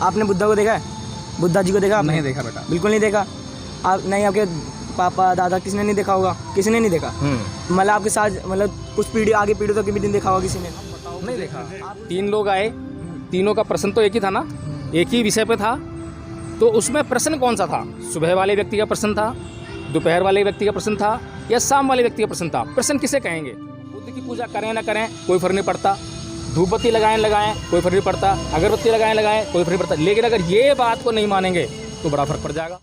आपने बुद्धा को देखा है? बुद्धा जी को देखा आपने? नहीं देखा बेटा। बिल्कुल नहीं देखा। आप नहीं, आपके पापा दादा किसी ने नहीं देखा होगा? किसी ने नहीं देखा। मतलब आपके साथ मतलब कुछ पीढ़ी आगे पीढ़ी तक भी नहीं देखा होगा किसी ने? नहीं देखा। 3 लोग आए, तीनों का प्रश्न तो एक ही था ना, एक ही विषय पे था। तो उसमें प्रश्न कौन सा था? सुबह वाले व्यक्ति का प्रश्न था, दोपहर वाले व्यक्ति का प्रश्न था, या शाम वाले व्यक्ति का प्रश्न था? प्रश्न किसे कहेंगे? बुद्ध की पूजा करें ना करें कोई फर्क नहीं पड़ता, धूपबत्ती लगाएं कोई फर्क नहीं पड़ता, अगरबत्ती लगाएं कोई फर्क नहीं पड़ता। लेकिन अगर ये बात को नहीं मानेंगे तो बड़ा फर्क पड़ जाएगा।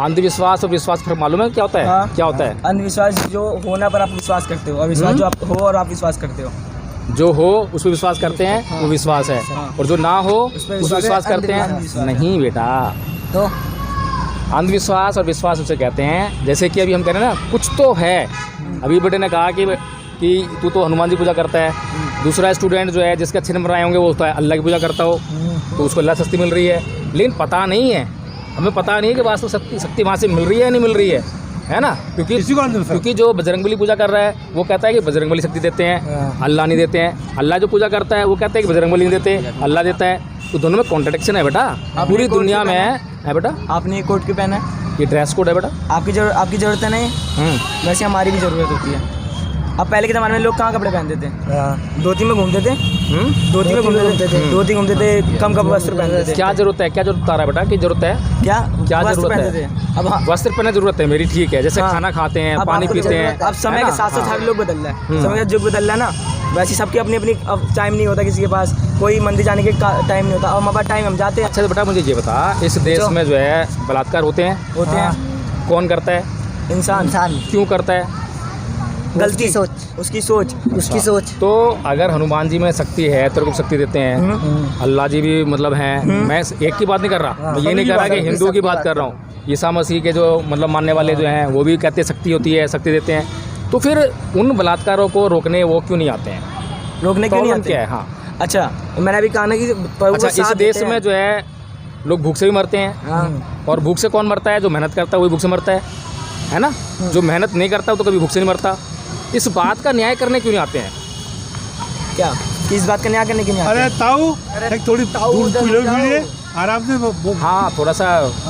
अंधविश्वास और विश्वास फिर मालूम है क्या होता है? हाँ। क्या होता है? अंधविश्वास जो होना पर आप विश्वास करते हो, और विश्वास जो आप हो और आप विश्वास करते हो। जो हो उस पर विश्वास करते हैं, हाँ। वो विश्वास है। हाँ। और जो ना हो उस पर उस पर विश्वास करते हैं, अंधविश्वास है। नहीं बेटा। तो अंधविश्वास और विश्वास उसे कहते हैं, जैसे कि अभी हम कह रहे हैं ना, कुछ तो है। अभी बेटे ने कहा कि तू तो हनुमान जी पूजा करता है। दूसरा स्टूडेंट जो है जिसके अच्छे नंबर आए होंगे वो तो अल्लाह की पूजा करता हो, तो उसको अल्लाह शक्ति मिल रही है। लेकिन पता नहीं है, हमें पता नहीं है कि वास्तव शक्ति वहाँ से मिल रही है या नहीं मिल रही है ना। क्योंकि जो बजरंगबली पूजा कर रहा है वो कहता है कि बजरंगबली शक्ति देते हैं, अल्लाह नहीं देते हैं। अल्लाह जो पूजा करता है वो कहता है कि बजरंगबली नहीं देते, अल्लाह देता है। तो दोनों में कॉन्ट्रडिक्शन है बेटा, पूरी दुनिया में है बेटा। आपने ये कोट क्यों पहना है? ये ड्रेस कोड है बेटा। आपकी ज़रूरत है नहीं, वैसे हमारी भी ज़रूरत होती है। अब पहले के ज़माने में लोग कहाँ कपड़े पहनते थे? धोती में घूमते थे, धोती में घूमते थे, कम वस्त्र पहनते थे। क्या जरूरत है? क्या जरूरत आ रहा है बेटा? की जरूरत है? क्या जरूरत है? अब वस्त्र पहनने जरूरत है मेरी, ठीक है। जैसे खाना खाते हैं, पानी पीते हैं। अब समय के साथ साथ हर लोग बदल रहा है, समय का युग बदल रहा है ना। वैसे सबकी अपनी अपनी अब टाइम नहीं होता, किसी के पास कोई मंदिर जाने के टाइम नहीं होता। अब हमारे पास टाइम, हम जाते हैं। अच्छा तो बेटा मुझे ये बता, इस देश में जो है बलात्कार होते हैं, कौन करता है? इंसान। क्यों करता है? गलती सोच, उसकी सोच। तो अगर हनुमान जी में शक्ति है, तेरे को शक्ति देते हैं, अल्लाह जी भी मतलब हैं। मैं एक की बात नहीं कर रहा, मैं ये नहीं कर रहा कि हिंदू की बात कर रहा हूँ। ईसा मसीह के जो मतलब मानने वाले जो हैं वो भी कहते हैं शक्ति होती है, शक्ति देते हैं। तो फिर उन बलात्कारों को रोकने वो क्यों नहीं आते हैं? रोकने क्यों नहीं आते? क्या है? हाँ अच्छा, मैंने अभी कहा ना कि अच्छा, इस देश में जो है लोग भूख से भी मरते हैं। और भूख से कौन मरता है? जो मेहनत करता है वही भूख से मरता है ना। जो मेहनत नहीं करता तो कभी भूख से नहीं मरता। इस बात का न्याय करने क्यों नहीं आते हैं? क्या इस बात का न्याय करने क्यों नहीं आते? अरे ताऊ थोड़ी आराम से। हाँ, थोड़ा सा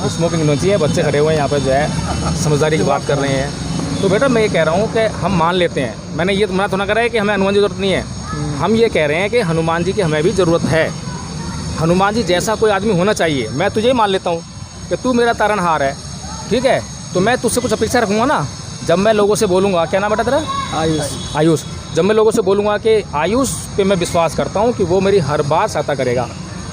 स्मोकिंग होनी चाहिए। बच्चे खड़े हुए हैं यहाँ पे जो है समझदारी की बात कर रहे हैं। तो बेटा मैं ये कह रहा हूँ कि हम मान लेते हैं, मैंने ये मना थोड़ा करा है कि हमें हनुमान जी की जरूरत नहीं है। हम ये कह रहे हैं कि हनुमान जी की हमें भी ज़रूरत है। हनुमान जी जैसा कोई आदमी होना चाहिए। मैं तुझे ही मान लेता हूँ कि तू मेरा तारनहार है, ठीक है। तो मैं तुझसे कुछ अपेक्षा रखूँगा ना। जब मैं लोगों से बोलूँगा, क्या नाम बेटा तेरा? आयुष। जब मैं लोगों से बोलूँगा कि आयुष पे मैं विश्वास करता हूँ कि वो मेरी हर बार सहायता करेगा,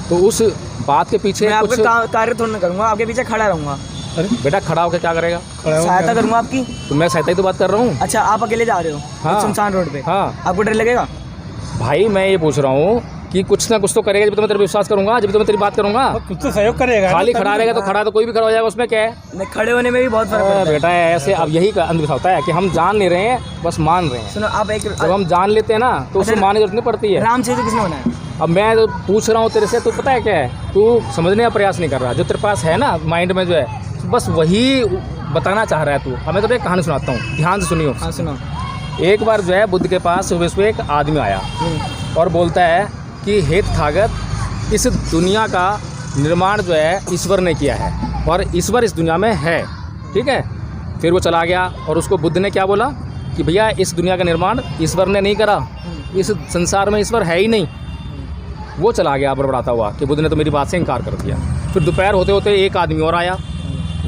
तो उस बात के पीछे मैं कुछ कार्य थोड़ा ना करूँगा, आपके पीछे खड़ा रहूँगा। अरे बेटा खड़ा होकर क्या करेगा? सहायता करूँगा आपकी। तो मैं सहायता की तो बात कर रहा हूँ। अच्छा, आप अकेले जा रहे हो? हाँ। सुनसान रोड पे? हाँ। आपको डर लगेगा? भाई मैं ये पूछ रहा हूँ कि कुछ ना कुछ तो करेगा, जब तो मैं तेरे पे विश्वास करूंगा, जब तो मैं तेरी बात करूंगा। कुछ तो सहयोग करेगा। खाली खड़ा रहेगा तो खड़ा तो कोई भी खड़ा हो जाएगा, उसमें क्या है? नहीं, खड़े होने में भी बहुत फर्क पड़ता है बेटा। ऐसे अब यही अंधविश्वास होता है कि हम जान नहीं रहे हैं, बस मान रहे हैं। सुनो, आप एक जब हम जान लेते हैं ना तो उसमें मानने की जरूरत नहीं पड़ती है। राम सेतु किसने बनाया? अब मैं तो पूछ रहा हूँ तेरे से, तो पता है क्या है, तू समझने का प्रयास नहीं कर रहा। जो तेरे पास है ना माइंड में जो है, बस वही बताना चाह रहा है तू। अब मैं तो एक कहानी सुनाता हूँ, ध्यान से सुनियो। हाँ सुनो। एक बार जो है बुद्ध के पास सुबह एक आदमी आया और बोलता है कि हे तथागत, इस दुनिया का निर्माण जो है ईश्वर ने किया है और ईश्वर इस दुनिया में है, ठीक है। फिर वो चला गया और उसको बुद्ध ने क्या बोला कि भैया इस दुनिया का निर्माण ईश्वर ने नहीं करा, इस संसार में ईश्वर है ही नहीं। वो चला गया बड़बड़ाता हुआ कि बुद्ध ने तो मेरी बात से इनकार कर दिया। फिर दोपहर होते होते एक आदमी और आया,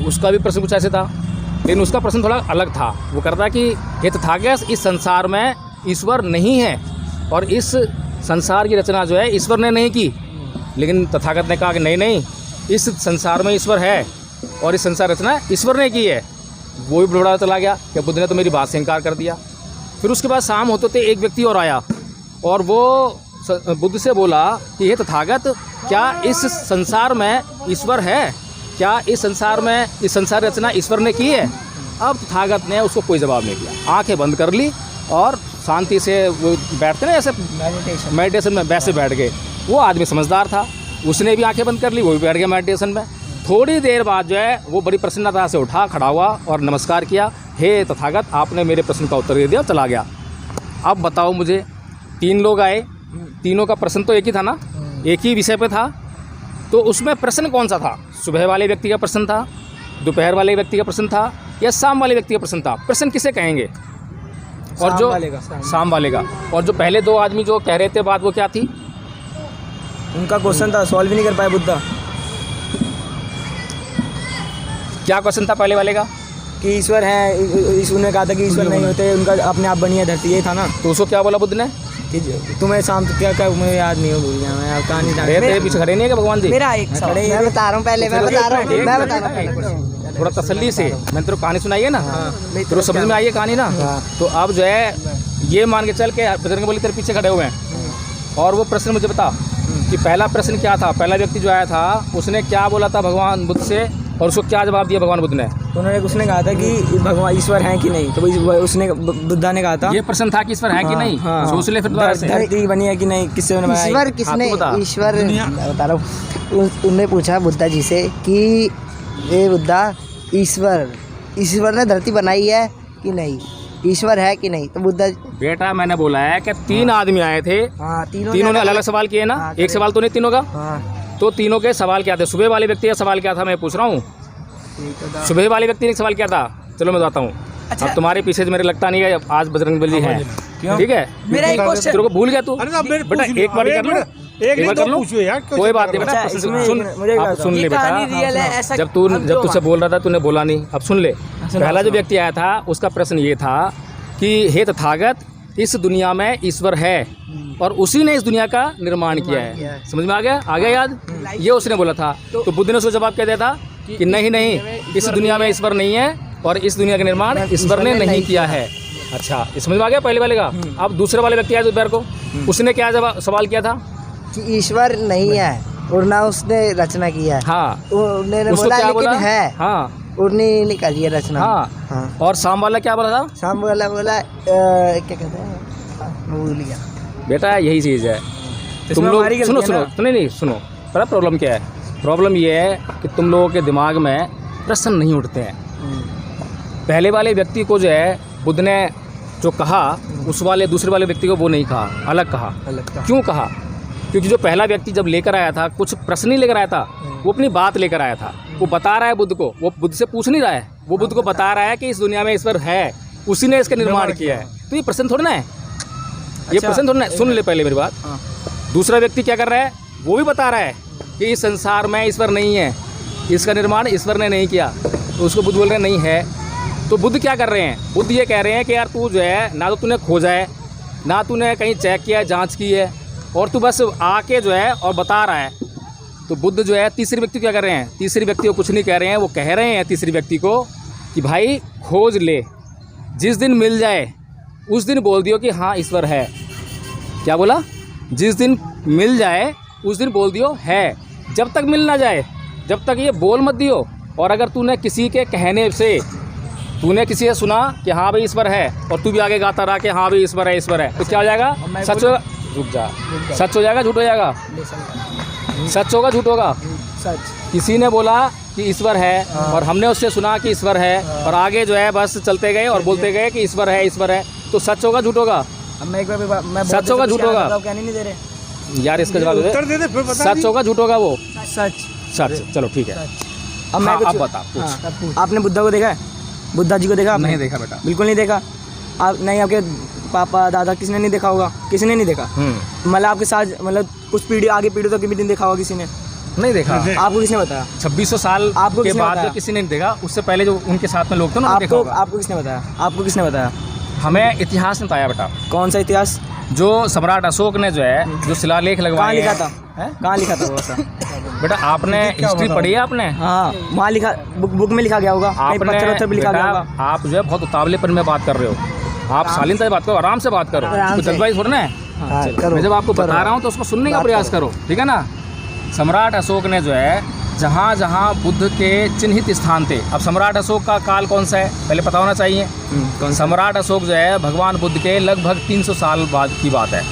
उसका भी प्रश्न कुछ ऐसे था, लेकिन उसका प्रश्न थोड़ा अलग था। वो करता कि हे तथागत, इस संसार में ईश्वर नहीं है और इस संसार की रचना जो है ईश्वर ने नहीं की। लेकिन तथागत ने कहा कि नहीं, इस संसार में ईश्वर है और इस संसार रचना ईश्वर ने की है। वो भी बड़बड़ा चला गया कि बुद्ध ने तो मेरी बात से इनकार कर दिया। फिर उसके बाद शाम होते होते एक व्यक्ति और आया और वो बुद्ध से बोला कि हे तथागत, क्या इस संसार में ईश्वर है? क्या इस संसार में इस संसार रचना ईश्वर ने की है? अब तथागत ने उसको कोई जवाब नहीं दिया, आंखें बंद कर ली और शांति से वो बैठते ना ऐसे मेडिटेशन में, वैसे बैठ गए। वो आदमी समझदार था, उसने भी आंखें बंद कर ली, वो भी बैठ गया मेडिटेशन में। थोड़ी देर बाद जो है वो बड़ी प्रसन्नता से उठा, खड़ा हुआ और नमस्कार किया। हे तथागत, आपने मेरे प्रश्न का उत्तर दे दिया, चला गया। अब बताओ मुझे, 3 लोग आए, तीनों का प्रश्न तो एक ही था ना, एक ही विषय पे था, तो उसमें प्रश्न कौन सा था? सुबह वाले व्यक्ति का प्रश्न था, दोपहर वाले व्यक्ति का प्रश्न था, या शाम वाले व्यक्ति का प्रश्न था? प्रश्न किसे कहेंगे? और जो शाम वाले का, और जो पहले 2 आदमी जो कह रहे थे बात, वो क्या थी? उनका क्वेश्चन था, सॉल्व ही नहीं कर पाए बुद्धा। क्या क्वेश्चन था पहले वाले का? कि ईश्वर है, ईश्वर ने कहा था कि ईश्वर नहीं होते, उनका अपने आप बनी है धरती, ये था ना। तो उसको क्या बोला बुद्ध ने? कि तुम्हें शाम क्या क्या मुझे याद नहीं हो, भूल गया मैं, आप कहानी जान तेरे पीछे खड़े नहीं है क्या भगवान जी? मेरा एक सवाल मैं बता रहा हूँ, पहले मैं बता रहा हूँ, थोड़ा तसल्ली से, मैंने तेरे को कहानी सुनाई है ना, तेरे समझ में आई है कहानी ना। तो अब जो है ये मान के चल के बजरंगबली तेरे पीछे खड़े हुए हैं, और वो प्रश्न मुझे बता कि पहला प्रश्न क्या था? पहला व्यक्ति जो आया था उसने क्या बोला था भगवान बुद्ध से, और उसको क्या जवाब दिया भगवान बुद्ध ने? उसने कहा था कि भगवान ईश्वर है कि नहीं, तो उसने बुद्धा ने कहा था ये प्रश्न था कि ईश्वर है कि नहीं। सोच ले फिर दोबारा से, धरती बनी है कि नहीं, किसने बनाया? ईश्वर किसने? ईश्वर बता रहा हूँ। उनने पूछा बुद्धा जी से कि ये बुद्धा, ईश्वर ने धरती बनाई है कि नहीं, ईश्वर है कि नहीं? तो बुद्धा, बेटा मैंने बोला है कि 3 आदमी आए थे, तीनों ने अलग अलग सवाल किए ना, एक सवाल तो नहीं तीनों का। तो तीनों के सवाल क्या थे? सुबह वाले व्यक्ति का सवाल क्या था मैं पूछ रहा हूँ, सुबह वाले व्यक्ति ने सवाल क्या था? चलो मैं बताता हूँ। अच्छा। अब तुम्हारे पीछे मेरे लगता नहीं है आज बजरंगबली है, ठीक है? मेरा एक क्वेश्चन, तेरे को भूल गया तू बेटा, एक बार कर लो, एक बार कर लो, कोई बात नहीं बेटा, सुन, आप सुन ले बेटा। जब तुझसे बोल रहा था तूने बोला नहीं, अब सुन ले। पहला जो व्यक्ति आया था उसका प्रश्न ये था कि हे तथागत, इस दुनिया में ईश्वर है और उसी ने इस दुनिया का निर्माण किया है। समझ में आ गया याद? ये उसने बोला था। तो बुद्ध ने उसको जवाब क्या दिया था कि नहीं नहीं, इस दुनिया में ईश्वर नहीं है और इस दुनिया का निर्माण ईश्वर ने नहीं किया है। अच्छा, समझ में आ गया पहले वाले का। अब दूसरे वाले व्यक्ति आए दोपहर को, उसने क्या सवाल किया था? कि ईश्वर नहीं है और ना उसने रचना किया है। हाँ, उन्होंने उसको बोला क्या लेकिन बोला? है, हाँ, उन्होंने नहीं करी है रचना। हाँ। और शाम वाला क्या बोला था? शाम वाला बोला क्या कहते हैं, भूल गया बेटा। यही चीज़ है, तुम लोग सुनो नहीं सुनो, पता प्रॉब्लम क्या है? प्रॉब्लम ये है कि तुम लोगों के दिमाग में प्रश्न नहीं उठते हैं। पहले वाले व्यक्ति को जो है बुद्ध ने जो कहा, उस वाले दूसरे वाले व्यक्ति को वो नहीं कहा, अलग कहा। क्यों कहा? क्योंकि जो पहला व्यक्ति जब लेकर आया था कुछ प्रश्न नहीं लेकर आया था, वो अपनी बात लेकर आया था। वो बता रहा है बुद्ध को, वो बुद्ध से पूछ नहीं रहा है, वो बुद्ध को बता रहा है कि इस दुनिया में ईश्वर है, उसी ने इसका निर्माण किया है। तो ये प्रश्न थोड़ा ना है, ये प्रश्न थोड़ा ना है। सुन ले पहले मेरी बात। दूसरा व्यक्ति क्या कर रहा है? वो भी बता रहा है कि इस संसार में ईश्वर नहीं है, इसका निर्माण ईश्वर ने नहीं किया। तो उसको बुद्ध बोल रहे हैं नहीं है। तो बुद्ध क्या कर रहे हैं? बुद्ध ये कह रहे हैं कि यार तू जो है ना तो तूने खोजा है, ना तूने कहीं चेक किया है, जांच की है, और तू बस आके जो है और बता रहा है। तो बुद्ध जो है तीसरे व्यक्ति को क्या कर रहे हैं? तीसरे व्यक्ति को कुछ नहीं कह रहे हैं, वो कह रहे हैं तीसरे व्यक्ति को कि भाई खोज ले, जिस दिन मिल जाए उस दिन बोल दियो कि हाँ ईश्वर है। क्या बोला? जिस दिन मिल जाए उस दिन बोल दियो है। जब तक मिल ना जाए जब तक ये बोल मत दियो। और अगर तूने किसी के कहने से, तूने किसी से सुना कि हाँ भाई ईश्वर है, और तू भी आगे गाता रहा कि हाँ भाई ईश्वर है, ईश्वर है, तो क्या हो जाएगा? सच होगा, रुक जा, सच हो जाएगा, झूठ हो जाएगा? सच होगा, झूठ होगा? सच। किसी ने बोला कि ईश्वर है और हमने उससे सुना कि ईश्वर है, और आगे जो है बस चलते गए और बोलते गए कि ईश्वर है, ईश्वर है, तो सच होगा, झूठ होगा? अब मैं एक बार मैं सच होगा, झूठ होगा? कहने नहीं दे रहे यार, इसका जवाब दे दे। सच होगा, झूठ होगा? वो सच। चलो ठीक है। अब मैं आप बता, आपने बुद्धा को देखा है? बुद्धा जी को देखा आपने? नहीं देखा बेटा, बिल्कुल नहीं देखा। आप नहीं, आपके पापा दादा किसी ने नहीं देखा होगा? किसी ने नहीं देखा? मतलब आपके साथ, मतलब कुछ पीढ़ी आगे पीढ़ी तक भी नहीं देखा होगा किसी ने? नहीं देखा। आपको किसने बताया? 2600 साल आपको के बाद जो किसी ने नहीं देखा, उससे पहले जो उनके साथ में लोग थे ना, आपको किसने बताया? आपको किसने बताया? हमें इतिहास ने बताया बेटा। कौन सा इतिहास? जो सम्राट अशोक ने जो है जो शिलालेख लगवाए। कहाँ लिखा था? कहाँ लिखा था वो ऐसा? बेटा आपने हिस्ट्री पढ़ी है आपने? हाँ, वहाँ लिखा, बुक में लिखा गया होगा, आपने। पत्थर भी लिखा गया होगा। आप जो है बहुत उतावलेपन में बात कर रहे हो। आप शालीनता से बात करो, आराम से बात करो, कुछ जल्दबाजी थोड़ा है। मैं जब आपको बता रहा हूँ तो उसको सुनने का प्रयास करो, ठीक है ना? सम्राट अशोक ने जो है जहाँ जहाँ बुद्ध के चिन्हित स्थान थे। अब सम्राट अशोक का काल कौन सा है पहले पता होना चाहिए। सम्राट अशोक जो है भगवान बुद्ध के लगभग 300 साल बाद की बात है,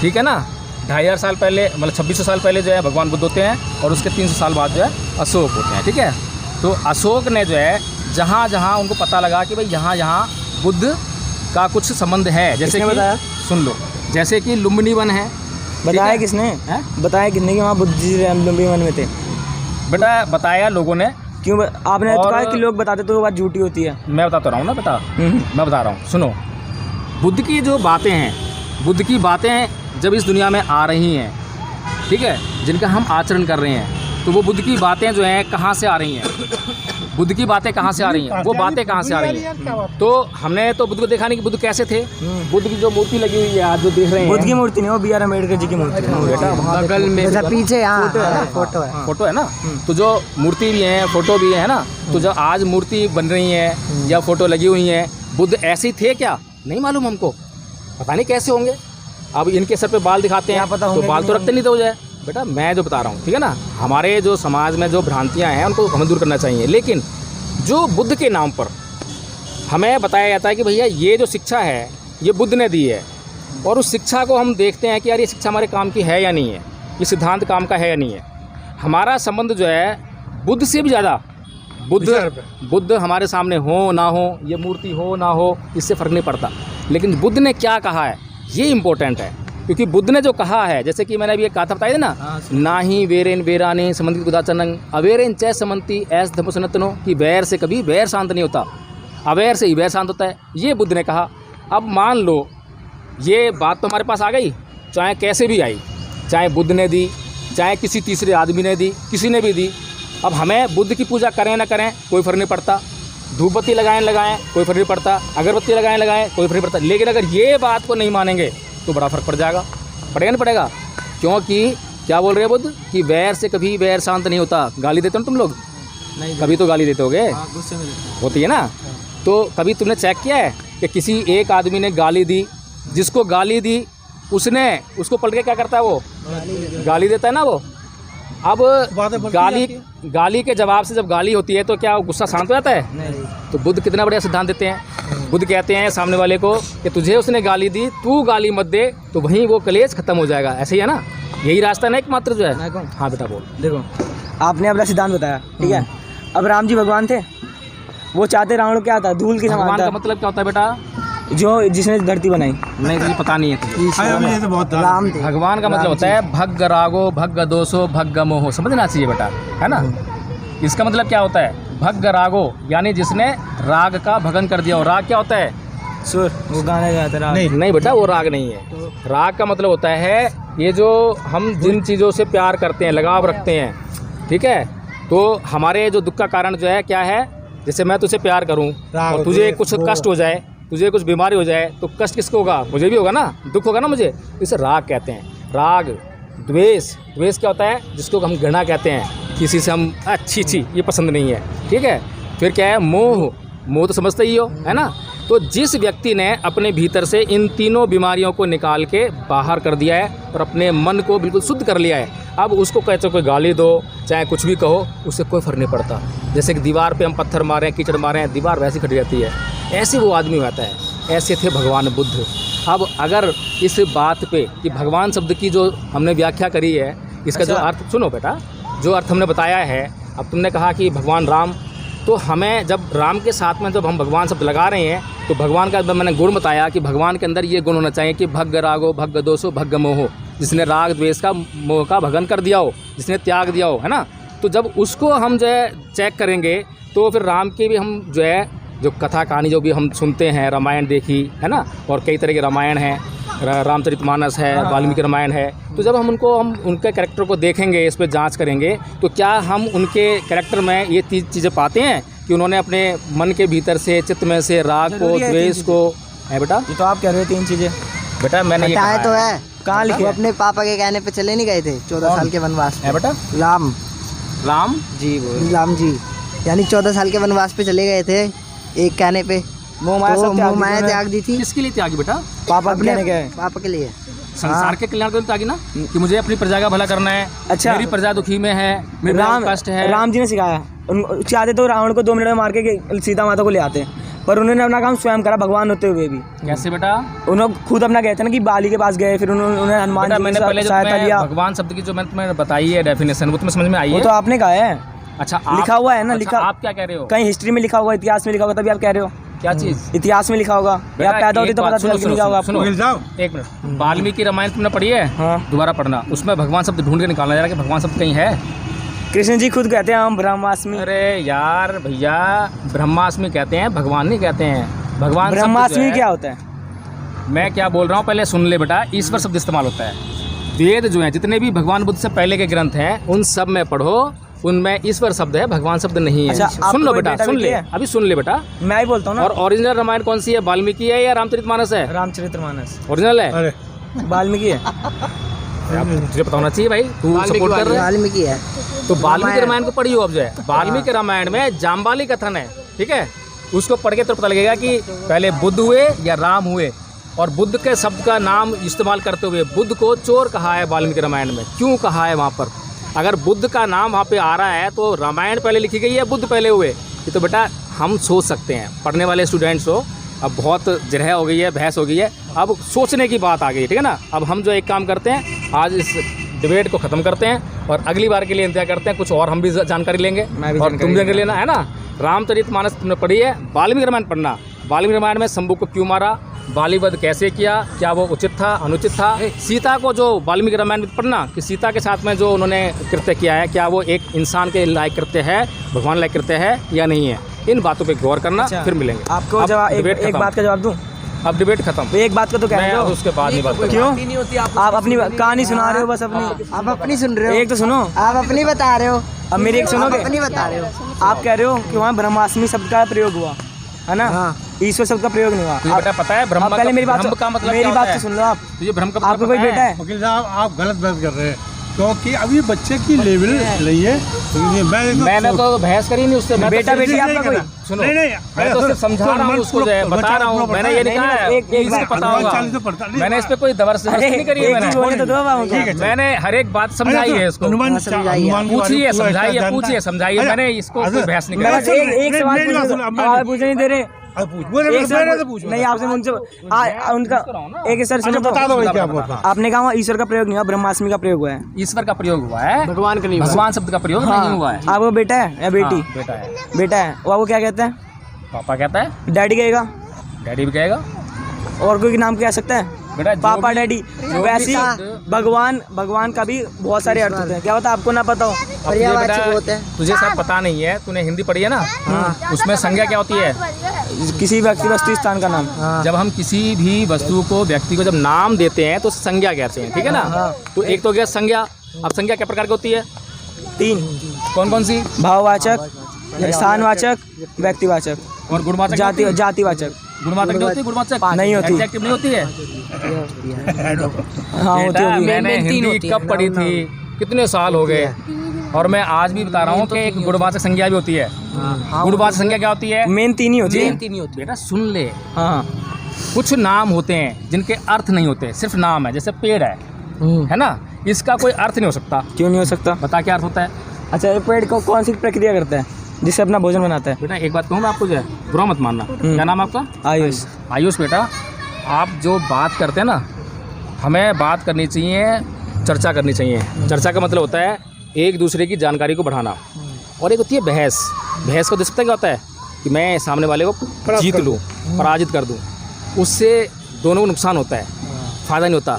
ठीक है ना? 2500 साल पहले, मतलब 2600 साल पहले जो है भगवान बुद्ध होते हैं, और उसके 300 साल बाद जो है अशोक होते हैं, ठीक है? तो अशोक ने जो है जहाँ जहाँ उनको पता लगा कि भाई यहाँ यहाँ बुद्ध का कुछ संबंध है। जैसे किसने कि बताया? सुन लो, जैसे कि लुम्बिनी वन है। बताया है? किसने? हैं? बताया किसने कि वहाँ बुद्ध जी लंबी वन में थे? बेटा बताया लोगों ने। क्यों आपने तो और- कहा कि लोग बताते तो वो बात झूठी होती है। मैं बताता रहा हूँ ना बेटा, मैं बता रहा हूँ, सुनो। बुद्ध की जो बातें हैं, बुद्ध की बातें जब इस दुनिया में आ रही हैं, ठीक है, जिनका हम आचरण कर रहे हैं, तो वो बुद्ध की बातें जो हैं कहाँ से आ रही हैं? बुद्ध की बातें कहाँ से आ रही हैं? वो बातें कहाँ से आ रही हैं? तो हमने तो बुद्ध को देखा नहीं कि बुद्ध कैसे थे। बुद्ध की जो मूर्ति लगी हुई है आज जो देख रहे हैं, बुद्ध की मूर्ति नहीं, वो बी आर अम्बेडकर जी की मूर्ति है। बेटा वहाँ बगल में अच्छा पीछे यहाँ फोटो है। फोटो है ना, तो जो मूर्ति भी है, फोटो भी है ना, तो जो आज मूर्ति बन रही है या फोटो लगी हुई है, बुद्ध ऐसे ही थे क्या? नहीं मालूम हमको, पता नहीं कैसे होंगे। अब इनके सर पे बाल दिखाते हैं, क्या पता तो होंगे बाल कि तो नहीं रखते नहीं तो जाए। बेटा मैं जो बता रहा हूँ, ठीक है ना, हमारे जो समाज में जो भ्रांतियाँ हैं उनको हमें दूर करना चाहिए। लेकिन जो बुद्ध के नाम पर हमें बताया जाता है कि भैया ये जो शिक्षा है ये बुद्ध ने दी है, और उस शिक्षा को हम देखते हैं कि यार ये शिक्षा हमारे काम की है या नहीं है, ये सिद्धांत काम का है या नहीं है। हमारा संबंध जो है बुद्ध से भी ज़्यादा, बुद्ध हमारे सामने हो ना हो, ये मूर्ति हो ना हो, इससे फ़र्क नहीं पड़ता, लेकिन बुद्ध ने क्या कहा है ये इम्पोर्टेंट है। क्योंकि बुद्ध ने जो कहा है, जैसे कि मैंने अभी एक कहा बताया ना, ना ही वेरेन वेराने समंतित गुदाचनंग अवेरेन चय समंती ऐस धमसनतनो, कि वैर से कभी वैर शांत नहीं होता, अवैर से ही वैर शांत होता है, ये बुद्ध ने कहा। अब मान लो ये बात तो हमारे पास आ गई, चाहे कैसे भी आई, चाहे बुद्ध ने दी, चाहे किसी तीसरे आदमी ने दी, किसी ने भी दी। अब हमें बुद्ध की पूजा करें ना करें कोई फ़र्क नहीं पड़ता, धूपबत्ती लगाएं कोई फ़र्क नहीं पड़ता, अगरबत्ती लगाएं कोई फ़र्क नहीं पड़ता। लेकिन अगर ये बात को नहीं मानेंगे तो बड़ा फ़र्क पड़ जाएगा, पड़ेगा नहीं पड़ेगा? क्योंकि क्या बोल रहे हैं बुद्ध कि वैर से कभी वैर शांत नहीं होता। गाली देते हो ना तुम लोग? नहीं, कभी तो गाली देते होगे, गुस्से में देते हैं। होती है ना। तो कभी तुमने चेक किया है कि किसी एक आदमी ने गाली दी, जिसको गाली दी उसने उसको पलट के क्या करता है? वो गाली देता है ना वो। अब गाली के जवाब से जब गाली होती है तो क्या वो गुस्सा शांत हो जाता है? नहीं। तो बुद्ध कितना बढ़िया सिद्धांत देते हैं। बुद्ध कहते हैं सामने वाले को कि तुझे उसने गाली दी, तू गाली मत दे, तो वहीं वो कलेश खत्म हो जाएगा। ऐसे ही है ना, यही रास्ता ना एकमात्र जो है। मैं कहूँ? हाँ बेटा बोल। देखो आपने अपना सिद्धांत बताया, ठीक है। अब राम जी भगवान थे, वो चाहते रावण क्या था? धूल की भगवान समानता, का मतलब क्या होता है बेटा? जो जिसने धरती बनाई। नहीं तुझे पता नहीं है तुझे। मुझे तो बहुत राम थे। भगवान का मतलब होता है भग्ग रागो भग्ग दोषो भग्ग मोहो, समझना चाहिए बेटा, है ना। इसका मतलब क्या होता है? भग्ग रागो यानी जिसने राग का भगन कर दिया हो। राग क्या होता है? सुर, वो गाना गाता रहा। नहीं बेटा, वो राग नहीं है। राग का मतलब होता है ये जो हम जिन चीज़ों से प्यार करते हैं, लगाव रखते हैं, ठीक है, तो हमारे जो दुख का कारण जो है क्या है? जैसे मैं तुझसे प्यार करूं और तुझे कुछ कष्ट हो जाए, तुझे कुछ बीमारी हो जाए, तो कष्ट किसको होगा? मुझे भी होगा ना, दुख होगा ना मुझे। इसे राग कहते हैं। राग। द्वेष, द्वेष क्या होता है? जिसको हम घृणा कहते हैं, किसी से हम अच्छी ये पसंद नहीं है, ठीक है। फिर क्या है? मोह। मोह तो समझते ही हो, है ना। तो जिस व्यक्ति ने अपने भीतर से इन तीनों बीमारियों को निकाल के बाहर कर दिया है और अपने मन को बिल्कुल शुद्ध कर लिया है, अब उसको कहते हो कोई गाली दो चाहे कुछ भी कहो, उससे कोई फ़र्क नहीं पड़ता। जैसे कि दीवार पे हम पत्थर मारें, कीचड़ मारें, दीवार वैसी खड़ी रहती है, ऐसे वो आदमी होता है। ऐसे थे भगवान बुद्ध। अब अगर इस बात पे कि भगवान शब्द की जो हमने व्याख्या करी है, इसका जो अर्थ सुनो बेटा, जो अर्थ हमने बताया है, अब तुमने कहा कि भगवान राम, तो हमें जब राम के साथ में जब हम भगवान शब्द लगा रहे हैं, तो भगवान का मैंने गुण बताया कि भगवान के अंदर ये गुण होना चाहिए कि भग्ग रागो भग्ग दोषो भग्ग मोहो, जिसने राग द्वेष का मोह का भगन कर दिया हो, जिसने त्याग दिया हो, है ना। तो जब उसको हम जो है चेक करेंगे, तो फिर राम की भी हम जो है जो कथा कहानी जो भी हम सुनते हैं, रामायण देखी है ना, और कई तरह के रामायण हैं, रामचरितमानस है, वाल्मीकि रामायण है, तो जब हम उनके कैरेक्टर को देखेंगे, इस पर जांच करेंगे, तो क्या हम उनके कैरेक्टर में ये चीज़ें पाते हैं कि उन्होंने अपने मन के भीतर से, चित्त में से राग को, द्वेष को, है बेटा? ये तो आप कह रहे हो 3 चीज़ें। बेटा मैंने ये बताया तो है। कहाँ लिखे? वो अपने पापा के कहने पे चले नहीं गए थे 14 साल के वनवास है बेटा? राम राम जी यानी 14 साल के वनवास पे चले गए थे एक कहने पे। मोह माया सब मोह माया त्याग दी थी। किसके लिए त्यागी बेटा? पापा अपने कहने गए। पापा के लिए। संसार के कल्याण के लिए त्यागी ना, कि मुझे अपनी प्रजा का भला करना है। अच्छा। मेरी प्रजा दुखी में है, मेरे राम कष्ट है। राम जी ने सिखाया। चाहते तो रावण को 2 मिनट में मार के सीता माता को ले आते, पर उन्होंने अपना काम स्वयं करा, भगवान होते हुए भी। कैसे बेटा? उन्होंने खुद अपना कहते हैं ना कि बाली के पास गए, फिर उन्होंने हनुमान बेटा जी मैंने पहले की जो सहायता लिया। भगवान शब्द की जो मैंने तुम्हें बताई है डेफिनेशन, वो तुम्हें समझ में आई वो है? तो आपने कहा है। अच्छा लिखा हुआ है ना, अच्छा, लिखा। आप क्या कह रहे हो? कहीं हिस्ट्री में लिखा हुआ, इतिहास में लिखा हुआ, तभी आप कह रहे हो। क्या चीज़? इतिहास में लिखा होगा या बेटा, पैदा होती एक तो बात पता सुनो, चल नहीं होगा आपको। सुनो। वकील साहब एक मिनट, वाल्मीकि रामायण तुमने पढ़ी है? हाँ। दोबारा पढ़ना, उसमें भगवान शब्द ढूंढ के निकालना जरा कि भगवान शब्द कहीं है। कृष्ण जी खुद कहते हैं हम ब्रह्मास्मि। अरे यार भैया, ब्रह्मास्मि कहते हैं, भगवान नहीं कहते हैं। भगवान शब्द जो ब्रह्मास्मि है- क्या होता है? मैं क्या बोल रहा हूँ पहले सुन ले बेटा। ईश्वर शब्द इस्तेमाल होता है। वेद जो है, जितने भी भगवान बुद्ध से पहले के ग्रंथ हैं, उन सब में पढ़ो, उनमें ईश्वर शब्द है, भगवान शब्द नहीं है। अच्छा, सुन आपको लो कोई बेटा, बेटा सुन बेटी ले, है? अभी सुन ले बेटा। मैं ही बोलता हूँ ना। और ओरिजिनल रामायण कौन सी है? वाल्मीकि है या रामचरितमानस है? रामचरितमानस ओरिजिनल है? अरे वाल्मीकि है। अब तुझे पता होना चाहिए भाई, तू सपोर्ट कर रहा है। वाल्मीकि है। तो वाल्मीकि रामायण को पढ़ियो। अब जो है वाल्मीकि रामायण में जाम्बाली कथन है, ठीक है? उसको पढ़ के तो पता लगेगा कि पहले बुद्ध हुए या राम हुए। और बुद्ध के शब्द का नाम इस्तेमाल करते हुए बुद्ध को चोर कहा है वाल्मीकि रामायण में। क्यों कहा है वहाँ पर? अगर बुद्ध का नाम वहाँ पे आ रहा है तो रामायण पहले लिखी गई है, बुद्ध पहले हुए। ये तो बेटा हम सोच सकते हैं, पढ़ने वाले स्टूडेंट्स हो। अब बहुत जरह हो गई है, बहस हो गई है, अब सोचने की बात आ गई है, ठीक है ना? अब हम जो एक काम करते हैं, आज इस डिबेट को ख़त्म करते हैं और अगली बार के लिए इंतजार करते हैं। कुछ और हम भी जानकारी लेंगे मैं भी और जानकारी तुम भी लूंगा। लेना है ना। रामचरितमानस तुमने पढ़ी है, वाल्मीकि रामायण पढ़ना। वाल्मीकि रामायण में शंभू को क्यों मारा, बालीवध कैसे किया, क्या वो उचित था, अनुचित था। सीता को जो वाल्मीकि रामायण में पढ़ना कि सीता के साथ में जो उन्होंने कृत्य किया है, क्या वो एक इंसान के लायक कृत्य है, भगवान लायक कृत्य है या नहीं है। इन बातों पे गौर करना, अच्छा, फिर मिलेंगे। आपको अब जवाब डिबेट एक खत्म। बात का जवाब दूं? अब डिबेट खत्म। तो एक बात का तो कह मैं रहे अब हो। उसके बाद नहीं बात करूँगा। क्यों? आप अपनी कहानी सुना रहे हो बस अपनी। आप अपनी सुन रहे हो। एक तो सुनो, आप अपनी बता रहे हो। अब मेरी एक आप सुनोगे? अपनी बता रहे हो। आप कह रहे हो कि वहाँ ब्रह्मास्मि शब्द का प्रयोग हुआ है ना? हाँ। ईश्वर शब्द का प्रयोग नहीं हुआ। तुझे बेटा पता है ब्रह्म आप पहले मेरी बात ब्रह्म का मतलब मेरी क्या बात होता तो है? सुन लो आप। तुझे ब्रह्म का मतलब आपको कोई पता बेटा है? वकील साहब आप गलत बहस कर रहे हैं, क्योंकि अभी बच्चे की लेवल नहीं है। मैंने तो बहस करी नहीं उससे। मैं तो बेटा सिर्फ- बेटी आपका कोई? सुनो, नहीं, नहीं, मैं तो सिर्फ समझा रहा हूँ उसको, जो है बता रहा हूँ। मैंने ये नहीं कहा है एक- कि एक इसको बात- पता हनुमान होगा। चालीसा पढ़ता नहीं। मैंने इस पे कोई जबरदस्ती नहीं करी है। एक चीज बोलने तो दो बाबू को। ठीक है, मैंने हर एक बात समझाई है इसको। हनुमान हाँ, समझाइए। हनुमान के बारे में पूछिए, पूरा समझाइए, इतना जानता पूछिए, है। समझाइए। अरे, मैंने इसको कोई अरे, बहस नहीं मैं करी। बस एक सवाल मेरी बात सुनो, अब मैं- पूछने नहीं दे रहे। अब पूछ मेरे एक से सवाल पूछ नहीं आपसे मुझसे उनका एक सर अच्छा सुनो तो। बता दो भाई क्या बोलता। आपने कहा वहाँ ईश्वर का प्रयोग नहीं हुआ, ब्रह्मास्मि का प्रयोग हुआ है। ईश्वर का प्रयोग हुआ है, भगवान का नहीं भगवान शब्द का प्रयोग नहीं हुआ है। आपको बेटा है या बेटी? हाँ, बेटा है। बेटा है। वो आपको क्या कहते हैं? पापा कहता है, डैडी कहेगा। डैडी भी कहेगा। और कोई नाम कह सकता है? बेटा जो पापा भी- डैडी। जो वैसे भी ही शब्द- भगवान का भी बहुत सारे अर्थ होते हैं। क्या पता आपको ना पता हो? अब तुझे पर्यायवाची बेटा- होते हैं। तुझे शायद पता नहीं है, तूने हिंदी पढ़ी है ना? उसमें संज्ञा क्या होती है? किसी व्यक्ति वस्तु स्थान का नाम। जब हम किसी भी वस्तु को, व्यक्ति को जब नाम देते हैं तो संज्ञा कहते हैं, ठीक है ना? तो एक तो गया संज्ञा। अब संज्ञा क्या प्रकार की होती है? 3 कौन कौन सी? भाववाचक, स्थानवाचक, व्यक्तिवाचक, और गुणवाचक जातिवाचक। गुणवाचक नहीं होती? गुणवाचक नहीं होती। एडजेक्टिव नहीं होती है? हाँ होती बेटा, होगी। मैंने हिंदी कब पढ़ी थी, कितने साल हो गए, और मैं आज भी बता रहा हूँ कि एक गुणवाचक संज्ञा भी होती है। गुणवाचक संज्ञा क्या होती है? मेन 3 ही होती है। बेटा सुन ले, हाँ कुछ नाम होते हैं जिनके अर्थ नहीं होते, सिर्फ नाम है। जैसे पेड़ है ना, इसका कोई अर्थ नहीं हो सकता। क्यों नहीं हो सकता? बता क्या अर्थ होता है? अच्छा, ये पेड़ को कौन सी प्रक्रिया करता है जिससे अपना भोजन बनाता है? बेटा एक बात कहूँ मैं आपको, जो है बुरा मत मानना। क्या नाम है आपका? आयुष। आयुष बेटा, आप जो बात करते हैं ना, हमें बात करनी चाहिए, चर्चा करनी चाहिए। चर्चा का मतलब होता है एक दूसरे की जानकारी को बढ़ाना, और एक होती है बहस। बहस का उद्देश्य क्या होता है कि मैं सामने वाले को जीत लूँ, पराजित कर दूँ। उससे दोनों को नुकसान होता है, फ़ायदा नहीं होता।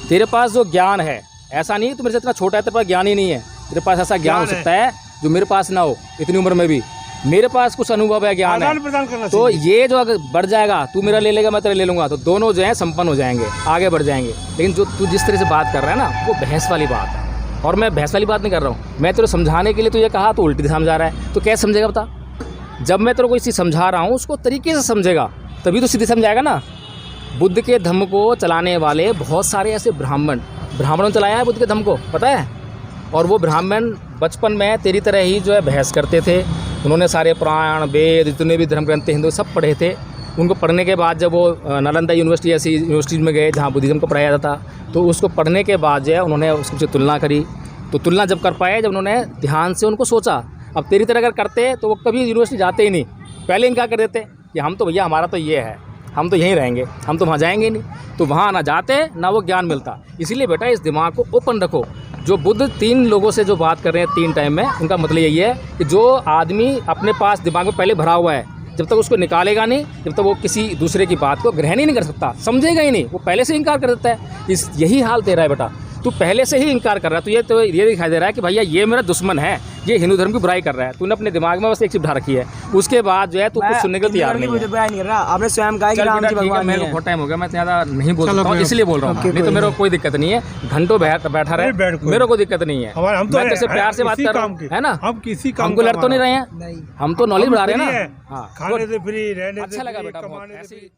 तेरे पास जो ज्ञान है, ऐसा नहीं है तू मेरे से इतना छोटा है, तेरे पास ज्ञान ही नहीं है। तेरे पास ऐसा ज्ञान हो सकता है जो मेरे पास ना हो, इतनी उम्र में भी। मेरे पास कुछ अनुभव है, ज्ञान है, आदान प्रदान करना तो चाहिए। ये जो अगर बढ़ जाएगा, तू मेरा ले लेगा, मैं तेरा ले लूँगा, तो दोनों जो है संपन्न हो जाएंगे, आगे बढ़ जाएंगे। लेकिन जो तू जिस तरह से बात कर रहा है ना, वो बहस वाली बात है। और मैं बहस वाली बात नहीं कर रहा हूँ, मैं तेरे समझाने के लिए तुझे कहा तो उल्टी दिशा में जा रहा है। तो कैसे समझेगा बता? जब मैं तेरे को इसी समझा रहा हूँ, उसको तरीके से समझेगा, तभी तो सीधे समझाएगा ना। बुद्ध के धम्म को चलाने वाले बहुत सारे ऐसे ब्राह्मणों ने चलाया है बुद्ध के धम्म को, पता है? और वो ब्राह्मण बचपन में तेरी तरह ही जो है बहस करते थे। उन्होंने सारे पुराण, वेद, जितने भी धर्म ग्रंथ हिंदू सब पढ़े थे। उनको पढ़ने के बाद जब वो नालंदा यूनिवर्सिटी ऐसी यूनिवर्सिटीज़ में गए जहाँ बुद्धिज़्म को पढ़ाया जाता था, तो उसको पढ़ने के बाद जो है उन्होंने उसकी तुलना करी। तो तुलना जब कर पाए, जब उन्होंने ध्यान से उनको सोचा। अब तेरी तरह अगर करते तो वो कभी यूनिवर्सिटी जाते ही नहीं, पहले इनका कर देते कि हम तो भैया हमारा तो ये है, हम तो यहीं रहेंगे, हम तो वहाँ जाएंगे नहीं। तो वहाँ ना जाते ना वो ज्ञान मिलता। इसीलिए बेटा इस दिमाग को ओपन रखो। जो बुद्ध 3 लोगों से जो बात कर रहे हैं 3 टाइम में, उनका मतलब यही है कि जो आदमी अपने पास दिमाग में पहले भरा हुआ है जब तक उसको निकालेगा नहीं, जब तक वो किसी दूसरे की बात को ग्रहण ही नहीं कर सकता, समझेगा ही नहीं, वो पहले से इनकार कर देता है। यही हाल तेरा है बेटा, तू पहले से ही इनकार कर रहा है। तो ये दिखाई दे रहा है कि भैया ये मेरा दुश्मन है, ये हिंदू धर्म की बुराई कर रहा है। तूने अपने दिमाग में बस एक चीज बिठा रखी है, उसके बाद जो है तू कुछ सुनने को तैयार नहीं है। बुराई नहीं कर रहा, आपने स्वयं कहा कि चल राम बेटा जी ठीक है, भगवान मेरे को नहीं बहुत टाइम हो गया, मैं ज़्यादा नहीं बोल चलो सकता हूँ, कोई- इसलिए बोल रहा हूँ। नहीं तो मेरे को कोई दिक्कत नहीं है, घंटों बैठा नहीं, बैठ रहे, कोई मेरे को दिक्कत नहीं है। हमारे हम तो मैं तेरे से प्यार से बात इसी कर रहा काम हूँ, के, है ना। हम किसी काम हमको का लड़ तो नहीं रहे हैं, नहीं हम तो नॉलेज बढ़ा रहे हैं फ्री है, ना। हाँ, खाने से फ्री, रहने से अच्छा लगा फ्री, बेटा बहुत कमाने से ऐसी फ्री।